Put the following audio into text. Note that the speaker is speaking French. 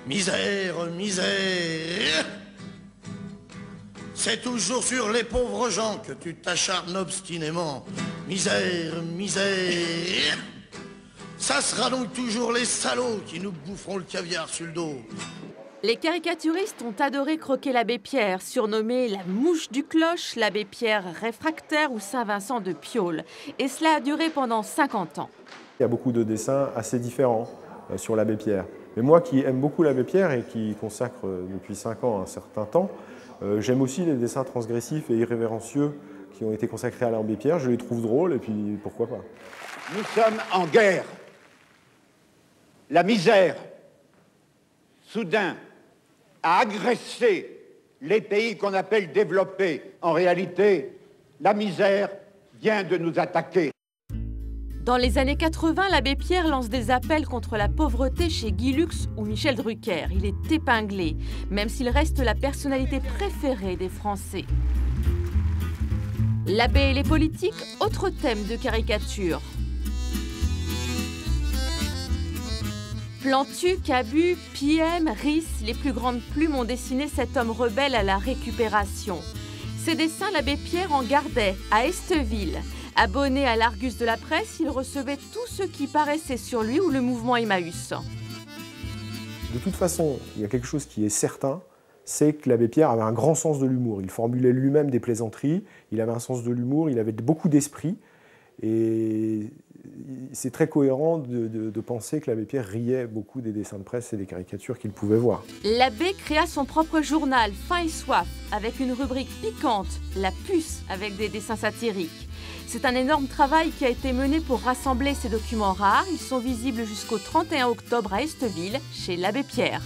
Misère, misère. C'est toujours sur les pauvres gens que tu t'acharnes obstinément. Misère, misère. Ça sera donc toujours les salauds qui nous boufferont le caviar sur le dos. Les caricaturistes ont adoré croquer l'abbé Pierre, surnommé la mouche du cloche, l'abbé Pierre réfractaire ou Saint-Vincent de Piaule. Et cela a duré pendant 50 ans. Il y a beaucoup de dessins assez différents sur l'abbé Pierre. Mais moi qui aime beaucoup l'abbé Pierre et qui consacre depuis 5 ans un certain temps, j'aime aussi les dessins transgressifs et irrévérencieux qui ont été consacrés à l'abbé Pierre. Je les trouve drôles et puis pourquoi pas. Nous sommes en guerre. La misère, soudain, a agressé les pays qu'on appelle développés. En réalité, la misère vient de nous attaquer. Dans les années 80, l'abbé Pierre lance des appels contre la pauvreté chez Guy Lux ou Michel Drucker. Il est épinglé, même s'il reste la personnalité préférée des Français. L'abbé et les politiques, autre thème de caricature. Plantu, Cabu, Piem, Ris, les plus grandes plumes ont dessiné cet homme rebelle à la récupération. Ces dessins, l'abbé Pierre en gardait à Esteville. Abonné à l'Argus de la presse, il recevait tout ce qui paraissait sur lui ou le mouvement Emmaüs. De toute façon, il y a quelque chose qui est certain, c'est que l'abbé Pierre avait un grand sens de l'humour. Il formulait lui-même des plaisanteries, il avait un sens de l'humour, il avait beaucoup d'esprit. Et c'est très cohérent de penser que l'abbé Pierre riait beaucoup des dessins de presse et des caricatures qu'il pouvait voir. L'abbé créa son propre journal, Faim et Soif, avec une rubrique piquante, La Puce, avec des dessins satiriques. C'est un énorme travail qui a été mené pour rassembler ces documents rares. Ils sont visibles jusqu'au 31 octobre à Esteville, chez l'abbé Pierre.